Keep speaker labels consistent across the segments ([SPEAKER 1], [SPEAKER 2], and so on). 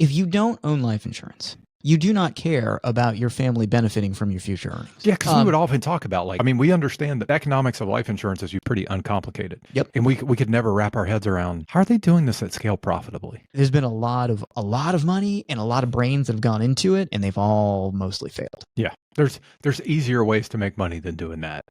[SPEAKER 1] If you don't own life insurance, you do not care about your family benefiting from your future earnings.
[SPEAKER 2] Yeah, because we would often talk about, like, I mean, we understand that the economics of life insurance is pretty uncomplicated.
[SPEAKER 1] Yep.
[SPEAKER 2] And we could never wrap our heads around, how are they doing this at scale profitably?
[SPEAKER 1] There's been a lot of money and a lot of brains that have gone into it, and they've all mostly failed.
[SPEAKER 2] Yeah, there's easier ways to make money than doing that.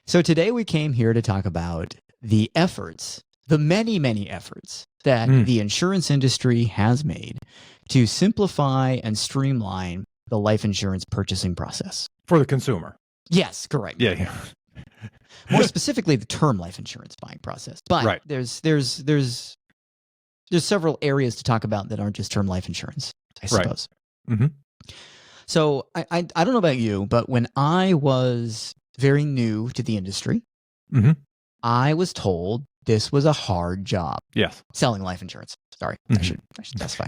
[SPEAKER 1] So today we came here to talk about the efforts, the many, many efforts that the insurance industry has made to simplify and streamline the life insurance purchasing process.
[SPEAKER 2] For the consumer.
[SPEAKER 1] Yes, correct.
[SPEAKER 2] Yeah.
[SPEAKER 1] More specifically, the term life insurance buying process. But
[SPEAKER 2] right.
[SPEAKER 1] there's several areas to talk about that aren't just term life insurance, I suppose.
[SPEAKER 2] Right. Mm-hmm.
[SPEAKER 1] So I don't know about you, but when I was very new to the industry, I was told this was a hard job.
[SPEAKER 2] Yes.
[SPEAKER 1] Selling life insurance. Sorry, I should specify.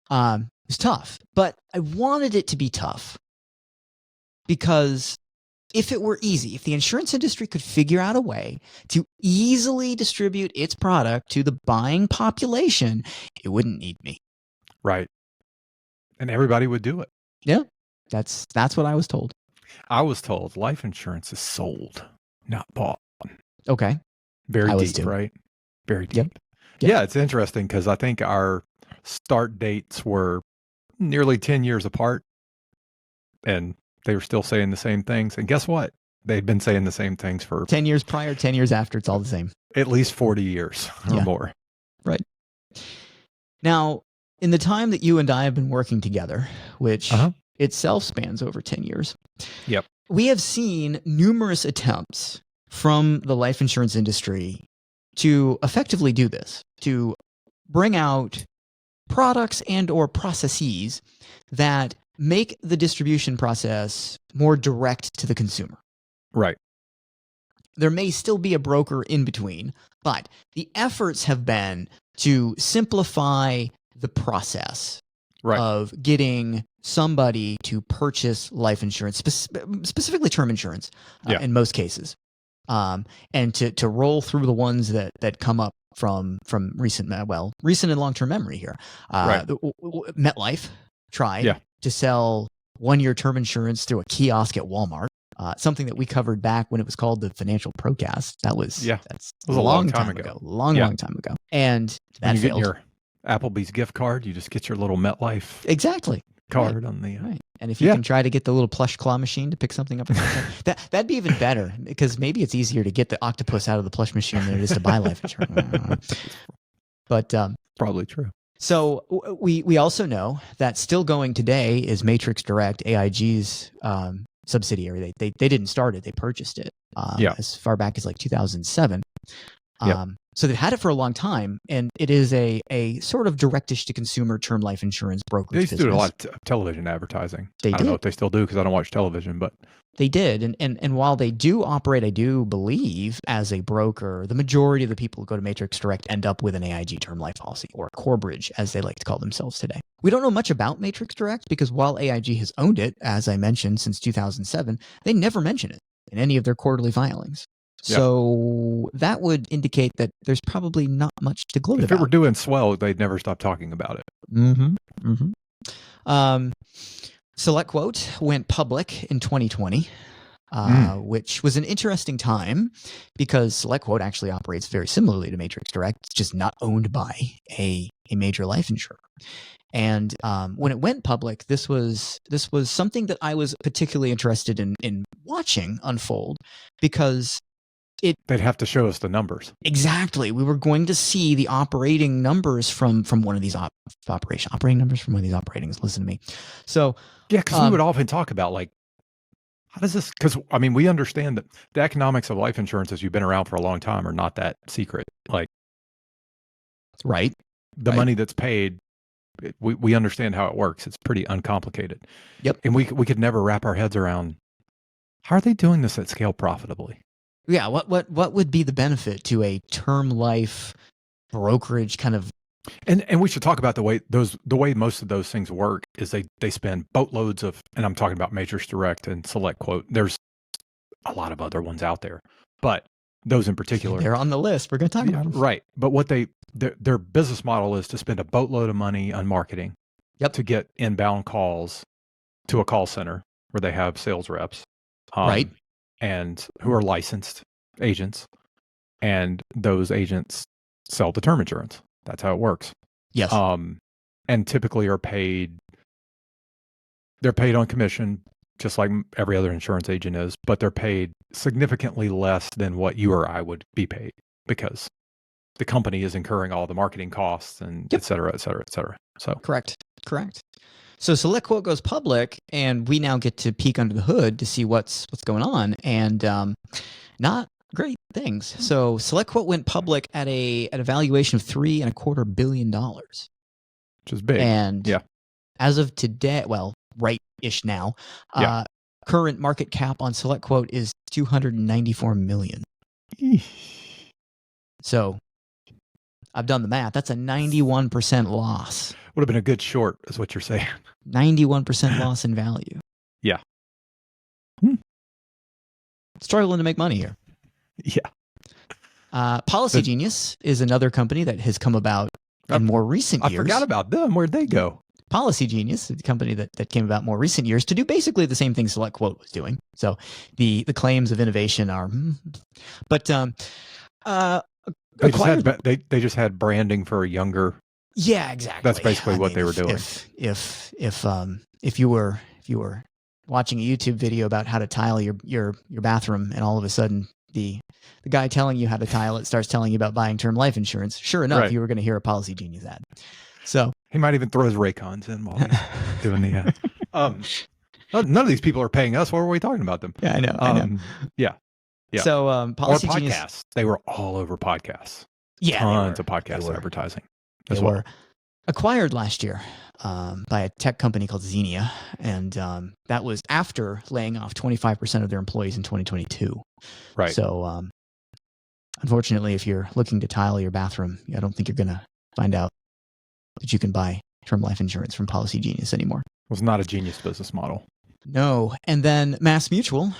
[SPEAKER 1] It's tough, but I wanted it to be tough because if it were easy, if the insurance industry could figure out a way to easily distribute its product to the buying population, it wouldn't need me.
[SPEAKER 2] Right. And everybody would do it.
[SPEAKER 1] Yeah. That's what I was told.
[SPEAKER 2] I was told life insurance is sold, not bought.
[SPEAKER 1] Okay.
[SPEAKER 2] Very deep, right? Very deep.
[SPEAKER 1] Yep.
[SPEAKER 2] Yeah, it's interesting because I think our start dates were nearly 10 years apart, and they were still saying the same things. And guess what? They'd been saying the same things for
[SPEAKER 1] 10 years prior, 10 years after. It's all the same.
[SPEAKER 2] At least 40 years or more.
[SPEAKER 1] Right. Now, in the time that you and I have been working together, which itself spans over 10 years.
[SPEAKER 2] Yep.
[SPEAKER 1] We have seen numerous attempts from the life insurance industry to effectively do this, to bring out products and or processes that make the distribution process more direct to the consumer.
[SPEAKER 2] Right.
[SPEAKER 1] There may still be a broker in between, but the efforts have been to simplify the process of getting somebody to purchase life insurance, specifically term insurance in most cases, and to roll through the ones that come up from recent and long-term memory here. MetLife tried to sell one-year term insurance through a kiosk at Walmart, something that we covered back when it was called the Financial Procast. That's a long time ago. Long time ago. And that failed.
[SPEAKER 2] Your Applebee's gift card, you just get your little MetLife card on the
[SPEAKER 1] right. And if you can try to get the little plush claw machine to pick something up, that'd be even better, because maybe it's easier to get the octopus out of the plush machine than it is to buy life insurance. But
[SPEAKER 2] probably true.
[SPEAKER 1] So we also know that still going today is Matrix Direct, AIG's subsidiary. They didn't start it; they purchased it as far back as like 2007. So they've had it for a long time, and it is a sort of directish to consumer term life insurance brokerage
[SPEAKER 2] They used to
[SPEAKER 1] business.
[SPEAKER 2] do a lot of television advertising.
[SPEAKER 1] I
[SPEAKER 2] don't know if they still do because I don't watch television, but
[SPEAKER 1] they did. And while they do operate, I do believe, as a broker, the majority of the people who go to Matrix Direct end up with an AIG term life policy, or Corebridge, as they like to call themselves today. We don't know much about Matrix Direct because while AIG has owned it, as I mentioned, since 2007, they never mention it in any of their quarterly filings. So that would indicate that there's probably not much to gloat about.
[SPEAKER 2] If it were doing swell, they'd never stop talking about it.
[SPEAKER 1] SelectQuote went public in 2020, which was an interesting time because SelectQuote actually operates very similarly to Matrix Direct. It's just not owned by a major life insurer. And when it went public, this was something that I was particularly interested in watching unfold, because
[SPEAKER 2] they'd have to show us the numbers.
[SPEAKER 1] Exactly. We were going to see the operating numbers from one of these operating numbers from one of these operatings. Listen to me. So
[SPEAKER 2] yeah, because we would often talk about, like, how does this? Because I mean, we understand that the economics of life insurance, as you've been around for a long time, are not that secret. Like, the money that's paid, we understand how it works. It's pretty uncomplicated.
[SPEAKER 1] Yep.
[SPEAKER 2] And we could never wrap our heads around, how are they doing this at scale profitably?
[SPEAKER 1] Yeah, what would be the benefit to a term life brokerage kind of?
[SPEAKER 2] And we should talk about the way most of those things work is they spend boatloads of, and I'm talking about Matrix Direct and SelectQuote. There's a lot of other ones out there, but those in particular,
[SPEAKER 1] they're on the list. We're going to talk about them.
[SPEAKER 2] Right. But what their business model is to spend a boatload of money on marketing to get inbound calls to a call center where they have sales reps,
[SPEAKER 1] right,
[SPEAKER 2] and who are licensed agents, and those agents sell the term insurance. That's how it works.
[SPEAKER 1] Yes.
[SPEAKER 2] And typically they're paid on commission, just like every other insurance agent is, but they're paid significantly less than what you or I would be paid because the company is incurring all the marketing costs and et cetera, et cetera, et cetera. So
[SPEAKER 1] correct. So SelectQuote goes public, and we now get to peek under the hood to see what's going on, and not great things. So SelectQuote went public at a valuation of $3.25 billion,
[SPEAKER 2] which is big.
[SPEAKER 1] And as of today, well, right-ish now, current market cap on SelectQuote is $294 million. So I've done the math. That's a 91% loss.
[SPEAKER 2] Would have been a good short, is what you're saying.
[SPEAKER 1] 91% loss in value.
[SPEAKER 2] Yeah.
[SPEAKER 1] Struggling to make money here.
[SPEAKER 2] Yeah.
[SPEAKER 1] Policy Genius is another company that has come about in more recent years.
[SPEAKER 2] I forgot about them. Where'd they go?
[SPEAKER 1] Policy Genius is a company that came about more recent years to do basically the same thing SelectQuote was doing. So the claims of innovation are, but
[SPEAKER 2] they just had branding for a younger.
[SPEAKER 1] Yeah, exactly.
[SPEAKER 2] That's basically what they were doing.
[SPEAKER 1] If you were watching a YouTube video about how to tile your bathroom, and all of a sudden the guy telling you how to tile it starts telling you about buying term life insurance, sure enough, you were going to hear a Policy Genius ad. So
[SPEAKER 2] he might even throw his Raycons in while he's doing the ad. None of these people are paying us. What were we talking about them?
[SPEAKER 1] Yeah, I know.
[SPEAKER 2] Yeah.
[SPEAKER 1] So Policy
[SPEAKER 2] podcasts.
[SPEAKER 1] Genius,
[SPEAKER 2] they were all over podcasts.
[SPEAKER 1] Yeah,
[SPEAKER 2] tons of podcast advertising.
[SPEAKER 1] They were acquired last year by a tech company called Xenia, and that was after laying off 25% of their employees in 2022.
[SPEAKER 2] Right.
[SPEAKER 1] So unfortunately, if you're looking to tile your bathroom, I don't think you're going to find out that you can buy term life insurance from Policy Genius anymore.
[SPEAKER 2] It was not a genius business model.
[SPEAKER 1] No. And then Mass Mutual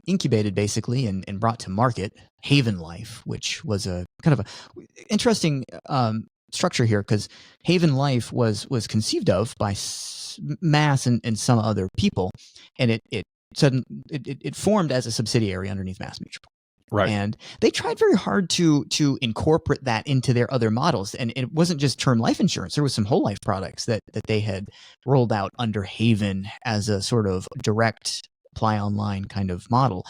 [SPEAKER 1] incubated basically and brought to market Haven Life, which was a kind of a interesting structure here, because Haven Life was conceived of by Mass and some other people, and it formed as a subsidiary underneath Mass Mutual.
[SPEAKER 2] Right.
[SPEAKER 1] And they tried very hard to incorporate that into their other models. And it wasn't just term life insurance. There was some whole life products that they had rolled out under Haven as a sort of direct apply online kind of model.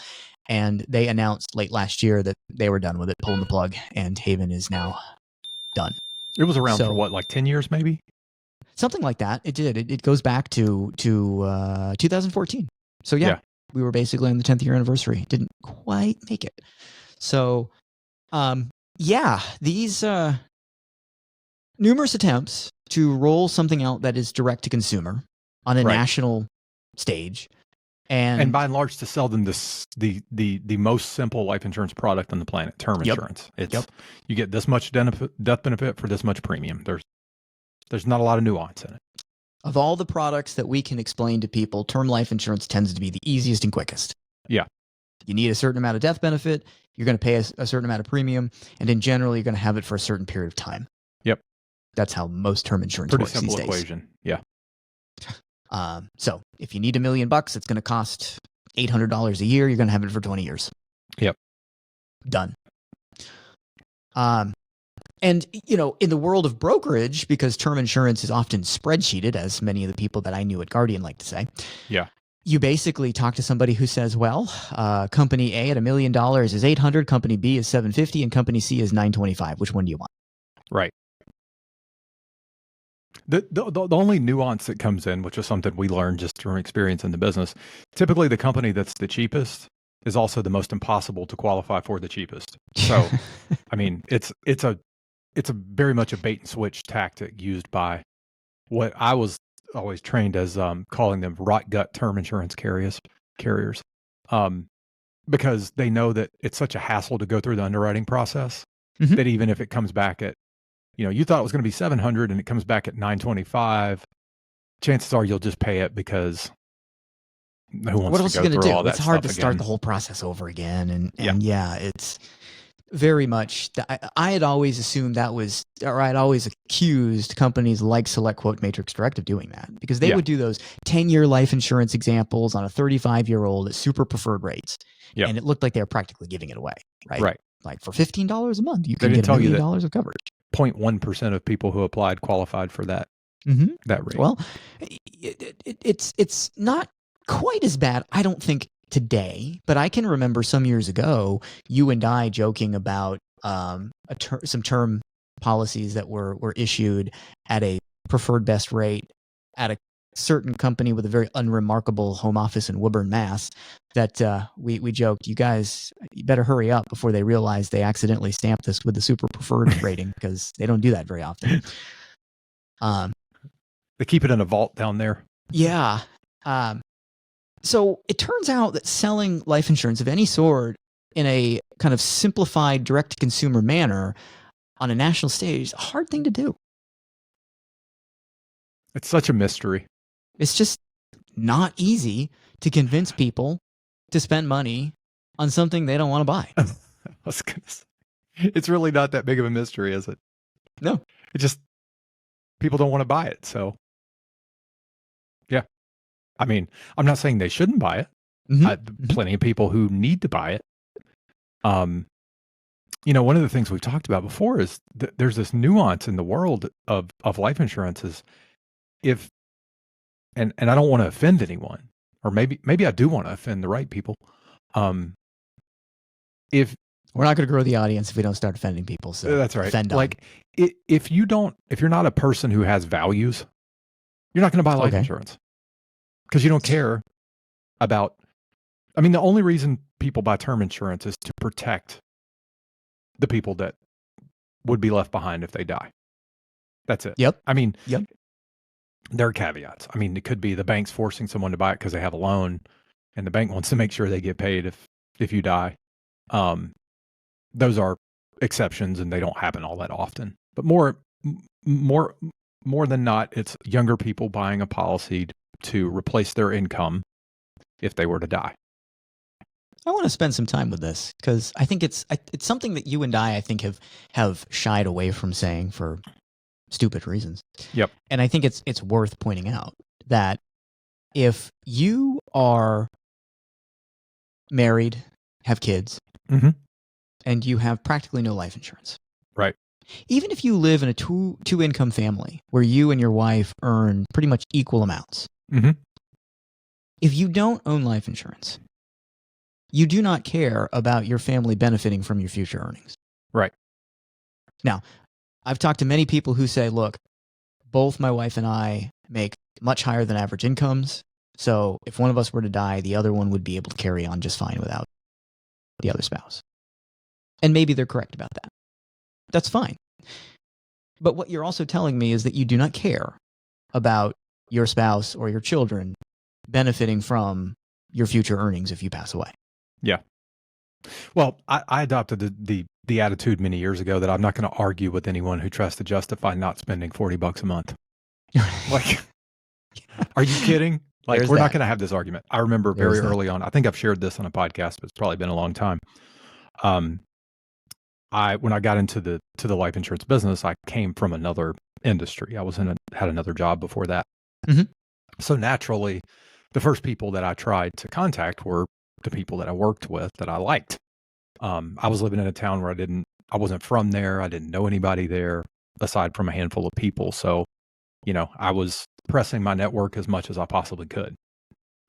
[SPEAKER 1] And they announced late last year that they were done with it, pulling the plug, and Haven is now done.
[SPEAKER 2] It was around for what, like 10 years maybe? Something
[SPEAKER 1] like that. It did. It goes back to 2014. So yeah. We were basically on the 10th year anniversary. Didn't quite make it. So, these numerous attempts to roll something out that is direct to consumer on a national stage, and by
[SPEAKER 2] and large to sell them the most simple life insurance product on the planet, term insurance. It's you get this much death benefit for this much premium. There's not a lot of nuance in it.
[SPEAKER 1] Of all the products that we can explain to people, term life insurance tends to be the easiest and quickest.
[SPEAKER 2] Yeah.
[SPEAKER 1] You need a certain amount of death benefit, you're going to pay a certain amount of premium, and in general, you're going to have it for a certain period of time.
[SPEAKER 2] Yep.
[SPEAKER 1] That's how most term insurance
[SPEAKER 2] works
[SPEAKER 1] these days.
[SPEAKER 2] Pretty simple equation. Yeah.
[SPEAKER 1] So if you need $1 million, it's going to cost $800 a year. You're going to have it for 20 years.
[SPEAKER 2] Yep.
[SPEAKER 1] Done. And, in the world of brokerage, because term insurance is often spreadsheeted, as many of the people that I knew at Guardian like to say.
[SPEAKER 2] Yeah.
[SPEAKER 1] You basically talk to somebody who says, well, company A at $1 million is 800, company B is 750, and company C is 925. Which one do you want?
[SPEAKER 2] Right. The only nuance that comes in, which is something we learned just from experience in the business, typically the company that's the cheapest is also the most impossible to qualify for the cheapest. So, I mean, it's a very much a bait and switch tactic used by what I was always trained as calling them rot gut term insurance carriers, because they know that it's such a hassle to go through the underwriting process that even if it comes back at, you thought it was going to be 700 and it comes back at 925, chances are you'll just pay it because Who wants
[SPEAKER 1] what else
[SPEAKER 2] to
[SPEAKER 1] are
[SPEAKER 2] go
[SPEAKER 1] you going
[SPEAKER 2] through
[SPEAKER 1] to
[SPEAKER 2] all
[SPEAKER 1] do?
[SPEAKER 2] that
[SPEAKER 1] It's hard
[SPEAKER 2] stuff
[SPEAKER 1] to start
[SPEAKER 2] again?
[SPEAKER 1] the whole process over again. And yeah, it's very much, I had always assumed that was, or I'd always accused companies like Select Quote Matrix Direct of doing that, because they would do those 10-year life insurance examples on a 35-year-old at super preferred rates. And it looked like they were practically giving it away, right?
[SPEAKER 2] Right.
[SPEAKER 1] Like for $15 a month, you
[SPEAKER 2] They
[SPEAKER 1] can
[SPEAKER 2] didn't
[SPEAKER 1] get $1
[SPEAKER 2] tell you
[SPEAKER 1] million
[SPEAKER 2] that
[SPEAKER 1] of coverage.
[SPEAKER 2] 0.1% of people who applied qualified for that that rate.
[SPEAKER 1] Well, it's not quite as bad, I don't think, today, but I can remember some years ago, you and I joking about some term policies that were issued at a preferred best rate at a certain company with a very unremarkable home office in Woburn, Mass. That we joked, you guys, you better hurry up before they realize they accidentally stamped this with the super preferred rating, because they don't do that very often.
[SPEAKER 2] They keep it in a vault down there.
[SPEAKER 1] Yeah. So it turns out that selling life insurance of any sort in a kind of simplified direct-to-consumer manner on a national stage is a hard thing to do.
[SPEAKER 2] It's such a mystery.
[SPEAKER 1] It's just not easy to convince people to spend money on something they don't want to buy.
[SPEAKER 2] I was gonna say, it's really not that big of a mystery, is it?
[SPEAKER 1] No.
[SPEAKER 2] It just, people don't want to buy it. So, yeah. I mean, I'm not saying they shouldn't buy it. Plenty of people who need to buy it. One of the things we've talked about before is there's this nuance in the world of life insurance is and I don't want to offend anyone, or maybe I do want to offend the right people. If
[SPEAKER 1] we're not going to grow the audience if we don't start offending people, so
[SPEAKER 2] that's right.
[SPEAKER 1] Offend
[SPEAKER 2] like if you're not a person who has values, you're not going to buy life insurance because you don't care about. I mean, the only reason people buy term insurance is to protect the people that would be left behind if they die. That's it.
[SPEAKER 1] Yep.
[SPEAKER 2] I mean, there are caveats. I mean, it could be the bank's forcing someone to buy it because they have a loan, and the bank wants to make sure they get paid if you die. Those are exceptions, and they don't happen all that often. But more than not, it's younger people buying a policy to replace their income if they were to die.
[SPEAKER 1] I want to spend some time with this because I think it's something that you and I think have shied away from saying for stupid reasons.
[SPEAKER 2] Yep.
[SPEAKER 1] And I think it's worth pointing out that if you are married, have kids, and you have practically no life insurance,
[SPEAKER 2] right?
[SPEAKER 1] Even if you live in a two income family where you and your wife earn pretty much equal amounts, if you don't own life insurance, you do not care about your family benefiting from your future earnings.
[SPEAKER 2] Right.
[SPEAKER 1] Now, I've talked to many people who say, look, both my wife and I make much higher than average incomes. So if one of us were to die, the other one would be able to carry on just fine without the other spouse. And maybe they're correct about that. That's fine. But what you're also telling me is that you do not care about your spouse or your children benefiting from your future earnings if you pass away.
[SPEAKER 2] Yeah. Well, I adopted the attitude many years ago that I'm not going to argue with anyone who tries to justify not spending $40 a month. Like, are you kidding? Like, we're not going to have this argument. I remember very early on, I think I've shared this on a podcast, but it's probably been a long time. When I got into the life insurance business, I came from another industry. I had another job before that. So naturally, the first people that I tried to contact were the people that I worked with that I liked. I was living in a town where I wasn't from there. I didn't know anybody there aside from a handful of people. So, I was pressing my network as much as I possibly could.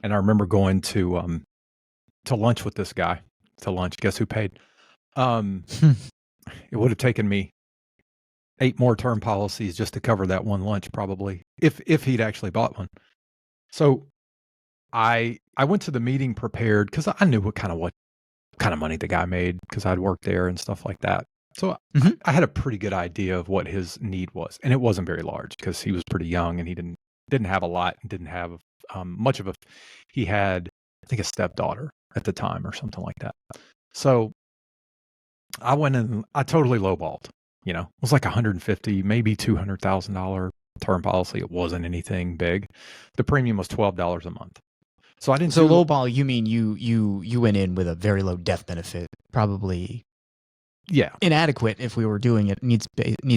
[SPEAKER 2] And I remember going to lunch with this guy. To lunch, guess who paid? It would have taken me 8 more term policies just to cover that one lunch, probably, if he'd actually bought one. So I went to the meeting prepared because I knew what kind of money the guy made because I'd worked there and stuff like that. So I had a pretty good idea of what his need was, and it wasn't very large because he was pretty young and he didn't have a lot and didn't have much of he had, I think, a stepdaughter at the time or something like that. So I went and I totally lowballed. It was like $150,000, maybe $200,000 term policy. It wasn't anything big. The premium was $12 a month. So I didn't.
[SPEAKER 1] So lowball, you mean you went in with a very low death benefit, probably inadequate if we were doing it. Needs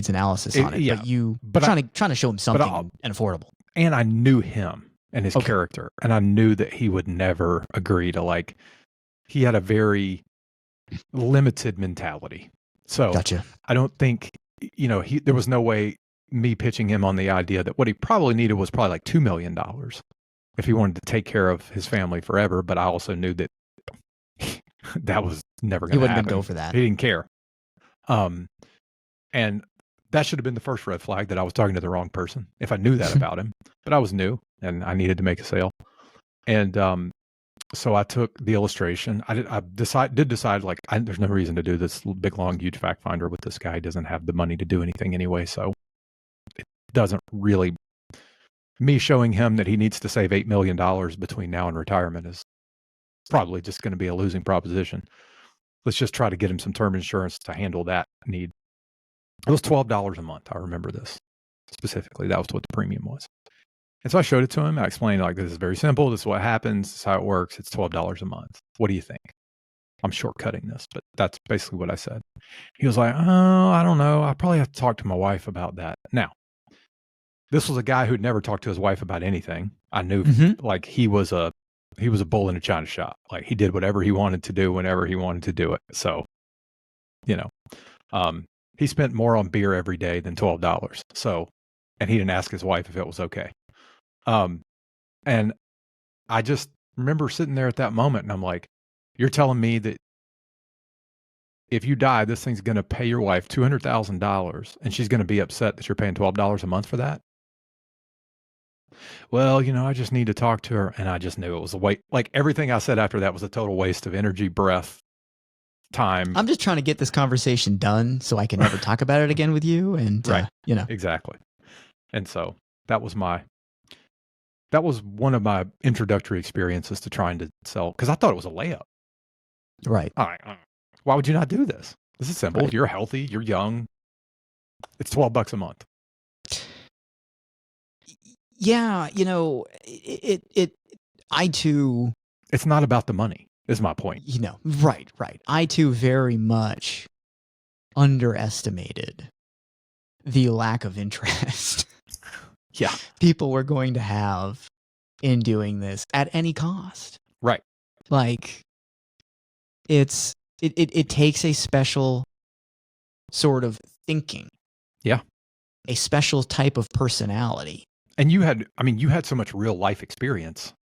[SPEAKER 1] analysis on it. But trying to show him something and affordable.
[SPEAKER 2] And I knew him and his character, and I knew that he would never agree to, like, he had a very limited mentality. So
[SPEAKER 1] gotcha.
[SPEAKER 2] I don't think, there was no way me pitching him on the idea that what he probably needed was probably like $2 million if he wanted to take care of his family forever. But I also knew that that was never going to happen.
[SPEAKER 1] He wouldn't go for that.
[SPEAKER 2] He didn't care. And that should have been the first red flag, that I was talking to the wrong person if I knew that about him. But I was new and I needed to make a sale. And so I took the illustration. I decided like, there's no reason to do this big, long, huge fact finder with this guy. He doesn't have the money to do anything anyway. So it doesn't really, me showing him that he needs to save $8 million between now and retirement is probably just going to be a losing proposition. Let's just try to get him some term insurance to handle that need. It was $12 a month. I remember this specifically. That was what the premium was. And so I showed it to him. I explained, like, this is very simple. This is what happens. This is how it works. It's $12 a month. What do you think? I'm shortcutting this, but that's basically what I said. He was like, oh, I don't know. I probably have to talk to my wife about that. Now, this was a guy who'd never talked to his wife about anything. I knew like he was a bull in a china shop. Like, he did whatever he wanted to do whenever he wanted to do it. So, he spent more on beer every day than $12. So, and he didn't ask his wife if it was okay. And I just remember sitting there at that moment and I'm like, you're telling me that if you die, this thing's going to pay your wife $200,000 and she's going to be upset that you're paying $12 a month for that? Well, I just need to talk to her. And I just knew it was a waste. Like, everything I said after that was a total waste of energy, breath, time.
[SPEAKER 1] I'm just trying to get this conversation done so I can never talk about it again with you. And,
[SPEAKER 2] right. Exactly. And so that was one of my introductory experiences to trying to sell, because I thought it was a layup.
[SPEAKER 1] Right.
[SPEAKER 2] All right. Why would you not do this? This is simple. Right. You're healthy. You're young. It's $12 a month.
[SPEAKER 1] Yeah. I too.
[SPEAKER 2] It's not about the money, is my point.
[SPEAKER 1] Right. I too very much underestimated the lack of interest.
[SPEAKER 2] Yeah.
[SPEAKER 1] People were going to have in doing this at any cost.
[SPEAKER 2] Right.
[SPEAKER 1] Like, it takes a special sort of thinking.
[SPEAKER 2] Yeah.
[SPEAKER 1] A special type of personality.
[SPEAKER 2] And you had so much real life experience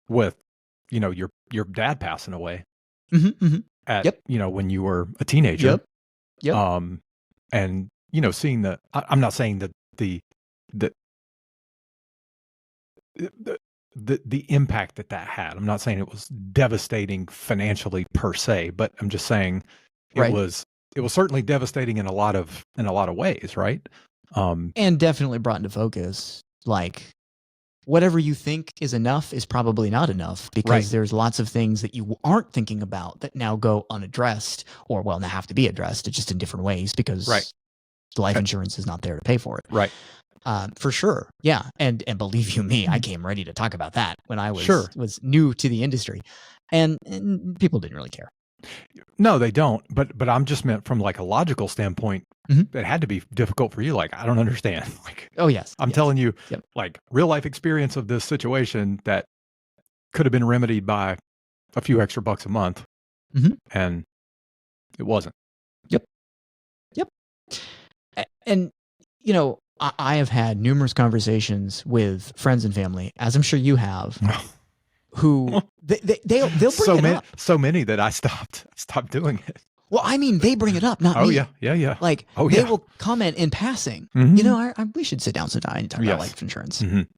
[SPEAKER 2] with, your dad passing away at, when you were a teenager.
[SPEAKER 1] Yep.
[SPEAKER 2] And, seeing I'm not saying that the impact that had. I'm not saying it was devastating financially per se, but I'm just saying it was certainly devastating in a lot of ways, right?
[SPEAKER 1] And definitely brought into focus, like, whatever you think is enough is probably not enough, because there's lots of things that you aren't thinking about that now go unaddressed, or now have to be addressed, just in different ways, because life insurance is not there to pay for it.
[SPEAKER 2] Right.
[SPEAKER 1] For sure. Yeah. And believe you me, I came ready to talk about that when I was new to the industry, and people didn't really care.
[SPEAKER 2] No, they don't. But I'm just meant from, like, a logical standpoint. It had to be difficult for you. Like, I don't understand. Like,
[SPEAKER 1] oh yes,
[SPEAKER 2] I'm telling you, like, real life experience of this situation that could have been remedied by a few extra bucks a month, and it wasn't.
[SPEAKER 1] Yep. And I have had numerous conversations with friends and family, as I'm sure you have, who they'll bring it up.
[SPEAKER 2] So many that I stopped doing it.
[SPEAKER 1] Well, I mean, they bring it up, not me.
[SPEAKER 2] Yeah.
[SPEAKER 1] Like, they will comment in passing. We should sit down sometime and talk about life insurance.
[SPEAKER 2] And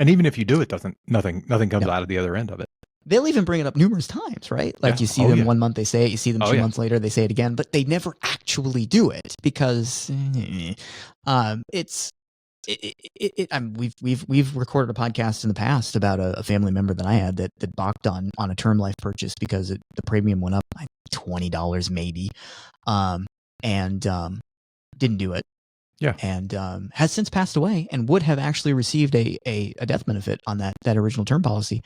[SPEAKER 2] even if you do, it doesn't. Nothing comes out of the other end of it.
[SPEAKER 1] They'll even bring it up numerous times, right? Like, you see them 1 month, they say it. You see them 2 months later, they say it again. But they never actually do it, because we've recorded a podcast in the past about a family member that I had that balked on a term life purchase because the premium went up by $20 maybe, and didn't do it.
[SPEAKER 2] Yeah.
[SPEAKER 1] And has since passed away and would have actually received a death benefit on that original term policy.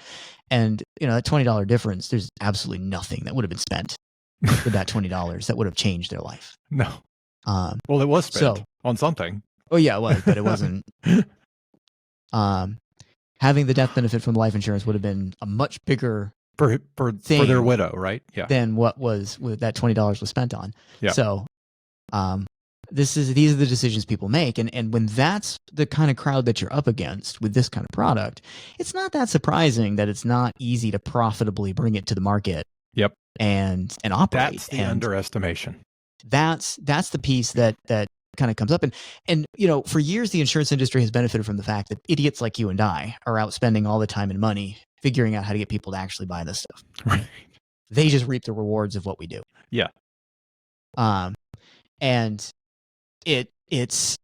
[SPEAKER 1] And, that $20 difference, there's absolutely nothing that would have been spent with that $20 that would have changed their life.
[SPEAKER 2] No. Well, it was spent on something.
[SPEAKER 1] Oh, yeah, it was, but it wasn't. Having the death benefit from life insurance would have been a much bigger
[SPEAKER 2] for
[SPEAKER 1] thing
[SPEAKER 2] their widow, right? Yeah.
[SPEAKER 1] Than what that $20 was spent on.
[SPEAKER 2] Yeah.
[SPEAKER 1] So, these are the decisions people make, and when that's the kind of crowd that you're up against with this kind of product, it's not that surprising that it's not easy to profitably bring it to the market.
[SPEAKER 2] Yep.
[SPEAKER 1] And operate.
[SPEAKER 2] That's the underestimation.
[SPEAKER 1] That's the piece that kind of comes up, and for years the insurance industry has benefited from the fact that idiots like you and I are out spending all the time and money figuring out how to get people to actually buy this stuff.
[SPEAKER 2] Right.
[SPEAKER 1] They just reap the rewards of what we do.
[SPEAKER 2] Yeah.
[SPEAKER 1] And it's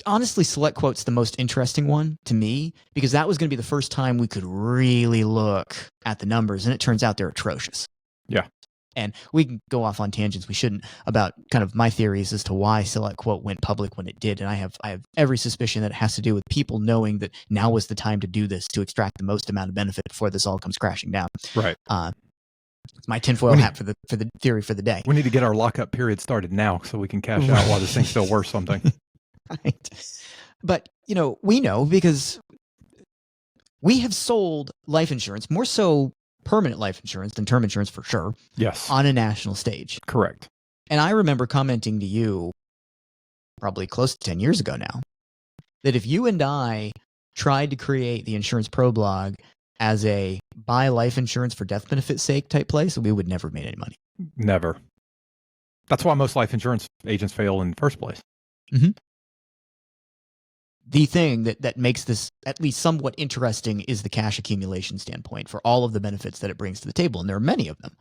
[SPEAKER 1] honestly, Select Quote's the most interesting one to me, because that was going to be the first time we could really look at the numbers, and it turns out they're atrocious.
[SPEAKER 2] Yeah.
[SPEAKER 1] And we can go off on tangents we shouldn't about kind of my theories as to why Select Quote went public when it did. And I have every suspicion that it has to do with people knowing that now was the time to do this, to extract the most amount of benefit before this all comes crashing down.
[SPEAKER 2] Right.
[SPEAKER 1] It's my tinfoil hat for the theory for the day.
[SPEAKER 2] We need to get our lockup period started now so we can cash out while this thing's still worth something.
[SPEAKER 1] Right. But, we know because we have sold life insurance, more so permanent life insurance than term insurance for sure.
[SPEAKER 2] Yes.
[SPEAKER 1] On a national stage.
[SPEAKER 2] Correct.
[SPEAKER 1] And I remember commenting to you probably close to 10 years ago now that if you and I tried to create the Insurance Pro blog as a buy life insurance for death benefit's sake type place, we would never have made any money.
[SPEAKER 2] Never. That's why most life insurance agents fail in the first place.
[SPEAKER 1] Mm-hmm. The thing that makes this at least somewhat interesting is the cash accumulation standpoint for all of the benefits that it brings to the table. And there are many of them.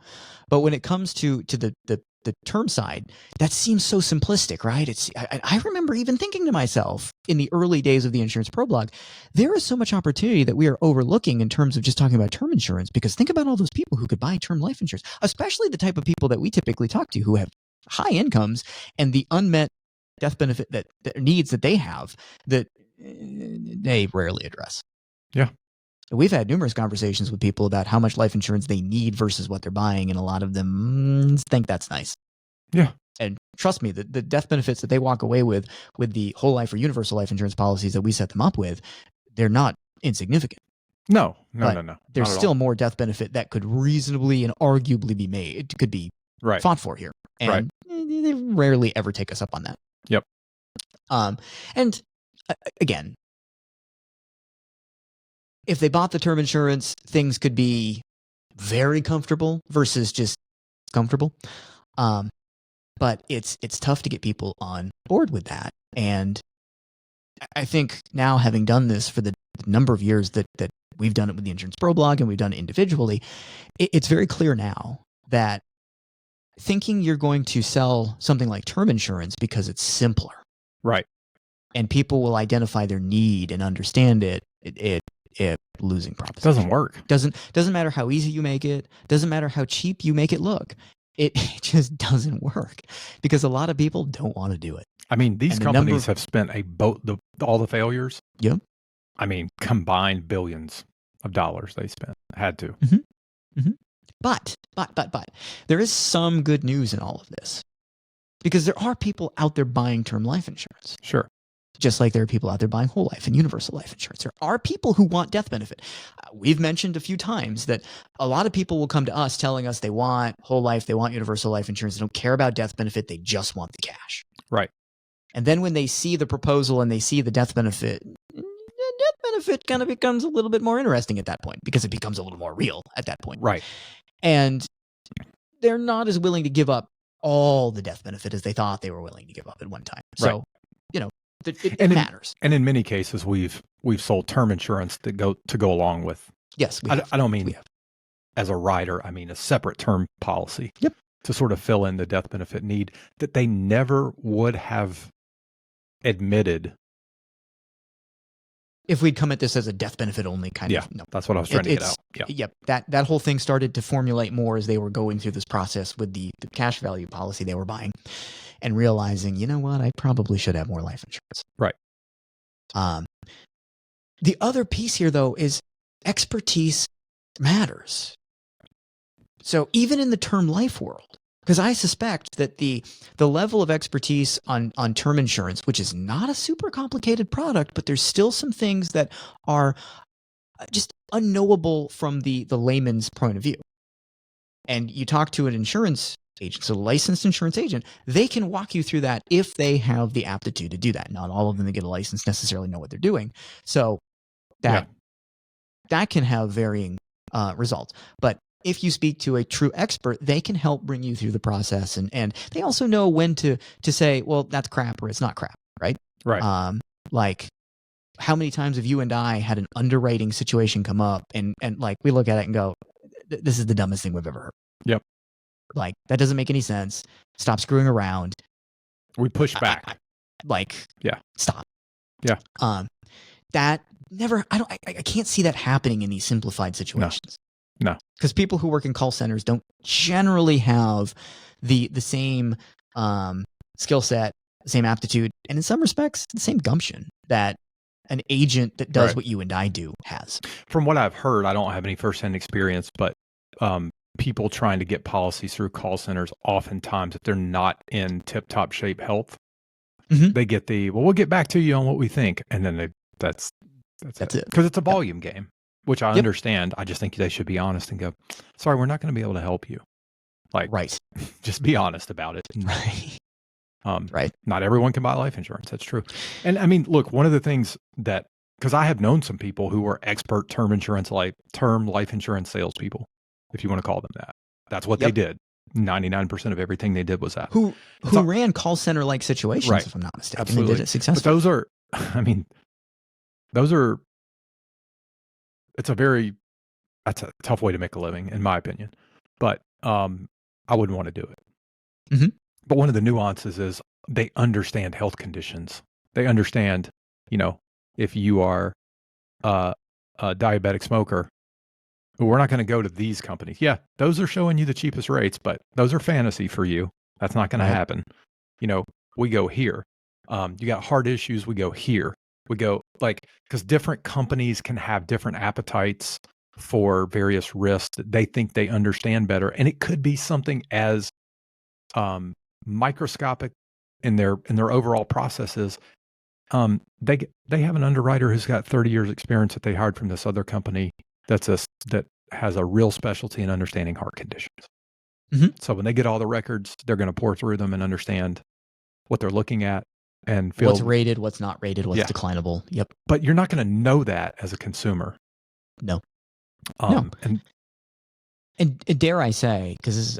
[SPEAKER 1] But when it comes to the term side, that seems so simplistic, right? I remember even thinking to myself in the early days of the Insurance Pro blog, there is so much opportunity that we are overlooking in terms of just talking about term insurance, because think about all those people who could buy term life insurance, especially the type of people that we typically talk to who have high incomes and the unmet death benefit that needs that they have that they rarely address.
[SPEAKER 2] Yeah.
[SPEAKER 1] We've had numerous conversations with people about how much life insurance they need versus what they're buying, and a lot of them think that's nice.
[SPEAKER 2] Yeah.
[SPEAKER 1] And trust me, the death benefits that they walk away with the whole life or universal life insurance policies that we set them up with, they're not insignificant.
[SPEAKER 2] No.
[SPEAKER 1] There's still more death benefit that could reasonably and arguably be made. It could be fought for here. And they rarely ever take us up on that.
[SPEAKER 2] Yep.
[SPEAKER 1] And again, if they bought the term insurance, things could be very comfortable versus just comfortable. But it's tough to get people on board with that. And I think now, having done this for the number of years that we've done it with the Insurance Pro blog and we've done it individually, it's very clear now that thinking you're going to sell something like term insurance because it's simpler.
[SPEAKER 2] Right.
[SPEAKER 1] And people will identify their need and understand it losing proposition.
[SPEAKER 2] Doesn't work.
[SPEAKER 1] Doesn't matter how easy you make it. Doesn't matter how cheap you make it look. It just doesn't work because a lot of people don't want to do it.
[SPEAKER 2] I mean, these companies have spent all the failures.
[SPEAKER 1] Yep.
[SPEAKER 2] I mean, combined billions of dollars they spent. Had to.
[SPEAKER 1] Mm-hmm. Mm-hmm. But there is some good news in all of this, because there are people out there buying term life insurance.
[SPEAKER 2] Sure.
[SPEAKER 1] Just like there are people out there buying whole life and universal life insurance. There are people who want death benefit. We've mentioned a few times that a lot of people will come to us telling us they want whole life, they want universal life insurance, they don't care about death benefit, they just want the cash.
[SPEAKER 2] Right.
[SPEAKER 1] And then when they see the proposal and they see the death benefit kind of becomes a little bit more interesting at that point, because it becomes a little more real at that point.
[SPEAKER 2] Right.
[SPEAKER 1] And they're not as willing to give up all the death benefit as they thought they were willing to give up at one time. So, it matters.
[SPEAKER 2] And in many cases, we've sold term insurance to go along with.
[SPEAKER 1] Yes,
[SPEAKER 2] I don't mean as a rider. I mean a separate term policy.
[SPEAKER 1] Yep.
[SPEAKER 2] To sort of fill in the death benefit need that they never would have admitted
[SPEAKER 1] if we'd come at this as a death benefit only kind of. No.
[SPEAKER 2] That's what I was trying to get out. Yeah.
[SPEAKER 1] Yep. That whole thing started to formulate more as they were going through this process with the cash value policy they were buying. and realizing, you know what, I probably should have more life insurance.
[SPEAKER 2] Right.
[SPEAKER 1] The other piece here, though, is expertise matters. So even in the term life world, because I suspect that the level of expertise on term insurance, which is not a super complicated product, but there's still some things that are just unknowable from the layman's point of view. And you talk to an insurance agent, so a licensed insurance agent, they can walk you through that if they have the aptitude to do that. Not all of them that get a license necessarily know what they're doing. So that can have varying results. But if you speak to a true expert, they can help bring you through the process. And they also know when to say, well, that's crap or it's not crap, right?
[SPEAKER 2] Right.
[SPEAKER 1] Like, how many times have you and I had an underwriting situation come up and like we look at it and go, this is the dumbest thing we've ever heard.
[SPEAKER 2] Yep.
[SPEAKER 1] Like, that doesn't make any sense. Stop screwing around.
[SPEAKER 2] We push back.
[SPEAKER 1] Stop.
[SPEAKER 2] Yeah.
[SPEAKER 1] That never, I can't see that happening in these simplified situations.
[SPEAKER 2] No.
[SPEAKER 1] Because people who work in call centers don't generally have the same skill set, the same aptitude, and in some respects, the same gumption that an agent that does what you and I do has.
[SPEAKER 2] From what I've heard, I don't have any firsthand experience, but people trying to get policies through call centers, oftentimes, if they're not in tip-top shape health, they get we'll get back to you on what we think. And then that's it. Because it's a volume game, which I understand. I just think they should be honest and go, sorry, we're not going to be able to help you. Like, just be honest about it.
[SPEAKER 1] Right.
[SPEAKER 2] Not everyone can buy life insurance. That's true. And I mean, look, one of the things that, because I have known some people who were expert term life insurance salespeople, if you want to call them that. That's what they did. 99% of everything they did was that.
[SPEAKER 1] Who ran call center like situations, if I'm not mistaken,
[SPEAKER 2] Absolutely.
[SPEAKER 1] and did it successfully.
[SPEAKER 2] But that's a tough way to make a living, in my opinion. But I wouldn't want to do it.
[SPEAKER 1] Mm-hmm.
[SPEAKER 2] But one of the nuances is they understand health conditions. They understand, if you are a diabetic smoker, we're not going to go to these companies. Yeah, those are showing you the cheapest rates, but those are fantasy for you. That's not going to happen. We go here. You got heart issues, we go here. We go because different companies can have different appetites for various risks that they think they understand better. And it could be something as microscopic in their overall processes. They have an underwriter who's got 30 years experience that they hired from this other company that has a real specialty in understanding heart conditions.
[SPEAKER 1] Mm-hmm.
[SPEAKER 2] So when they get all the records, they're going to pour through them and understand what they're looking at and feel
[SPEAKER 1] what's rated, what's not rated, what's declinable. Yep.
[SPEAKER 2] But you're not going to know that as a consumer.
[SPEAKER 1] No.
[SPEAKER 2] No.
[SPEAKER 1] And dare I say, because this is,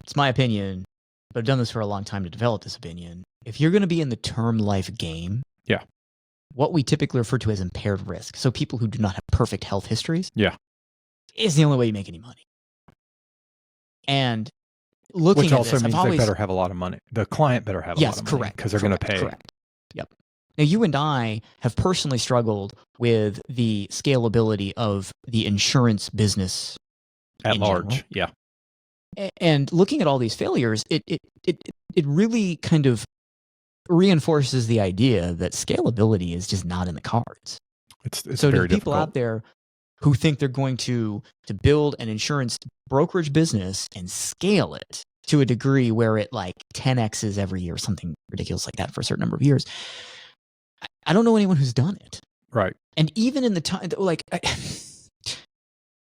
[SPEAKER 1] it's my opinion, but I've done this for a long time to develop this opinion. If you're going to be in the term life game, what we typically refer to as impaired risk, so people who do not have perfect health histories, is the only way you make any money. And looking
[SPEAKER 2] which
[SPEAKER 1] at
[SPEAKER 2] also
[SPEAKER 1] this,
[SPEAKER 2] means they better have a lot of money. The client better have a lot of money because they're going to pay.
[SPEAKER 1] Correct. Yep. Now, you and I have personally struggled with the scalability of the insurance business
[SPEAKER 2] at large.
[SPEAKER 1] General. Yeah. And looking at all these failures, it really kind of reinforces the idea that scalability is just not in the cards.
[SPEAKER 2] It's
[SPEAKER 1] so
[SPEAKER 2] very
[SPEAKER 1] to people
[SPEAKER 2] difficult
[SPEAKER 1] out there who think they're going to build an insurance brokerage business and scale it to a degree where it 10x's every year, something ridiculous like that for a certain number of years, I don't know anyone who's done it.
[SPEAKER 2] Right.
[SPEAKER 1] And even in the time,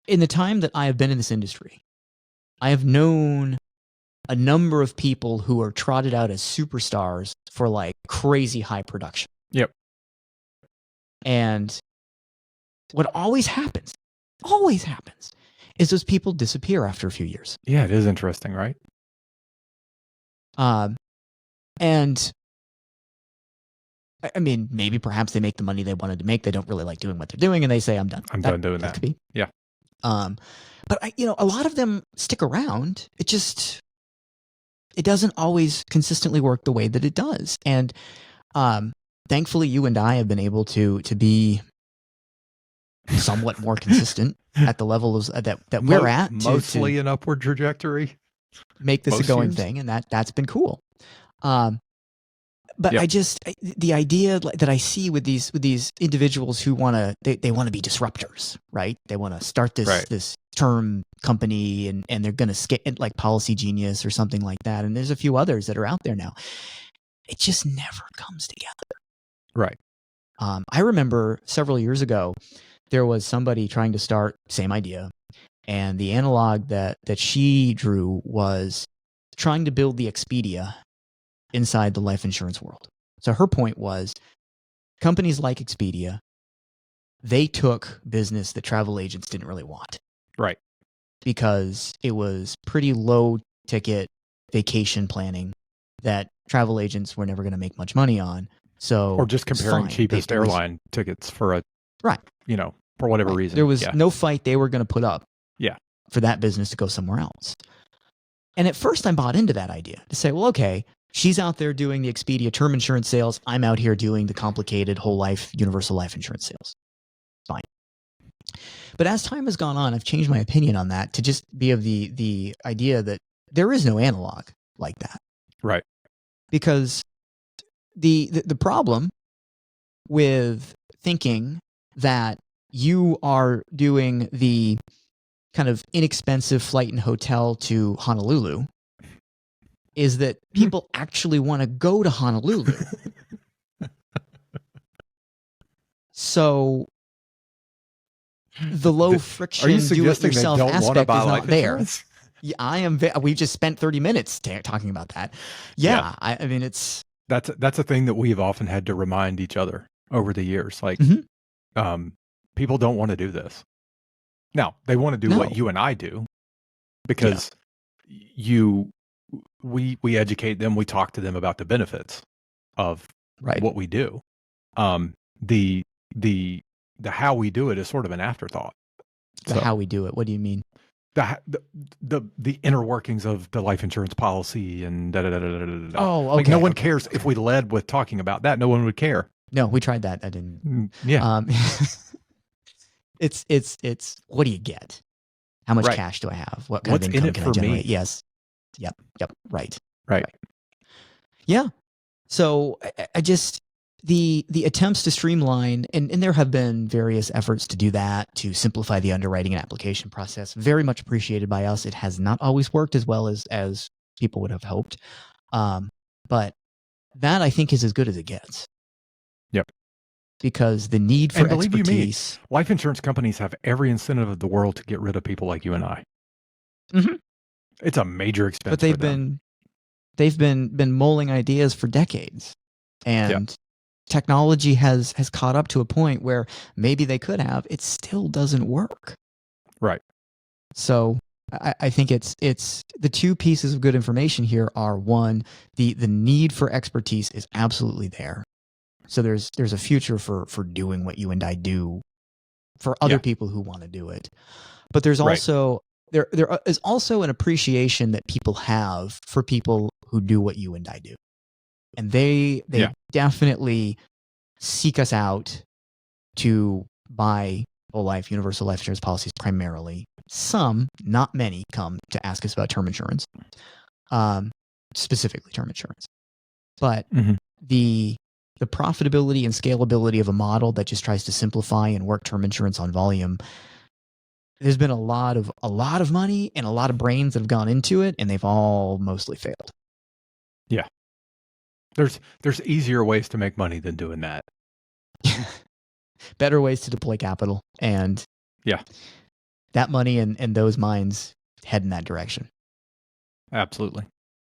[SPEAKER 1] in the time that I have been in this industry, I have known a number of people who are trotted out as superstars for crazy high production.
[SPEAKER 2] Yep.
[SPEAKER 1] And what always happens, is those people disappear after a few years.
[SPEAKER 2] Yeah, it is interesting, right?
[SPEAKER 1] And maybe perhaps they make the money they wanted to make. They don't really like doing what they're doing, and they say, "I'm done.
[SPEAKER 2] I'm done doing that."
[SPEAKER 1] Could be.
[SPEAKER 2] Yeah.
[SPEAKER 1] But a lot of them stick around. It doesn't always consistently work the way that it does. And thankfully, you and I have been able to be somewhat more consistent at the levels that we're at.
[SPEAKER 2] Mostly an upward trajectory.
[SPEAKER 1] Make this a going thing, and that's been cool. But
[SPEAKER 2] Yep.
[SPEAKER 1] the idea that I see with these individuals who want to they want to be disruptors, right? They want to start this term company and they're going to scale like Policy Genius or something like that. And there's a few others that are out there now. It just never comes together.
[SPEAKER 2] Right.
[SPEAKER 1] I remember several years ago, there was somebody trying to start, same idea. And the analog that she drew was trying to build the Expedia inside the life insurance world. So her point was companies like Expedia, they took business that travel agents didn't really want.
[SPEAKER 2] Right.
[SPEAKER 1] Because it was pretty low ticket vacation planning that travel agents were never going to make much money on. So
[SPEAKER 2] or just comparing cheapest airline tickets for a for whatever reason.
[SPEAKER 1] There was no fight they were going to put up.
[SPEAKER 2] Yeah.
[SPEAKER 1] For that business to go somewhere else. And at first I bought into that idea to say, well, okay, she's out there doing the Expedia term insurance sales. I'm out here doing the complicated whole life, universal life insurance sales. Fine. But as time has gone on, I've changed my opinion on that to just be of the idea that there is no analog like that.
[SPEAKER 2] Right.
[SPEAKER 1] Because the problem with thinking that you are doing the kind of inexpensive flight and hotel to Honolulu is that people actually want to go to Honolulu. So the low friction do-it-yourself aspect is not there. Yeah, I am. We just spent 30 minutes talking about that. Yeah. I mean,
[SPEAKER 2] that's a thing that we've often had to remind each other over the years. Like, people don't want to do this. Now they want to do what you and I do because we educate them. We talk to them about the benefits of what we do. The how we do it is sort of an afterthought.
[SPEAKER 1] How we do it. What do you mean?
[SPEAKER 2] The inner workings of the life insurance policy and da da da da da da.
[SPEAKER 1] Oh, okay.
[SPEAKER 2] Like no one cares if we led with talking about that. No one would care.
[SPEAKER 1] No, we tried that. I didn't.
[SPEAKER 2] Yeah.
[SPEAKER 1] It's what do you get? How much cash do I have? What kind of income can I generate? Me? Yes. Yep. Right. Yeah. So I just the attempts to streamline and there have been various efforts to do that, to simplify the underwriting and application process. Very much appreciated by us. It has not always worked as well as people would have hoped. But that I think is as good as it gets.
[SPEAKER 2] Yep.
[SPEAKER 1] Because the need for expertise.
[SPEAKER 2] Life insurance companies have every incentive of the world to get rid of people like you and I.
[SPEAKER 1] Mm-hmm.
[SPEAKER 2] It's a major expense.
[SPEAKER 1] But they've been mulling ideas for decades, and technology has caught up to a point where maybe they could have. It still doesn't work.
[SPEAKER 2] Right.
[SPEAKER 1] So I think it's the two pieces of good information here are, one, the need for expertise is absolutely there. So there's a future for doing what you and I do for other people who want to do it. But there's also there is also an appreciation that people have for people who do what you and I do. And they definitely seek us out to buy whole life, universal life insurance policies primarily. Some, not many, come to ask us about term insurance, specifically term insurance. But the profitability and scalability of a model that just tries to simplify and work term insurance on volume, there's been a lot of money and a lot of brains that have gone into it, and they've all mostly failed.
[SPEAKER 2] Yeah. There's easier ways to make money than doing that.
[SPEAKER 1] Better ways to deploy capital, and that money and those minds head in that direction.
[SPEAKER 2] Absolutely.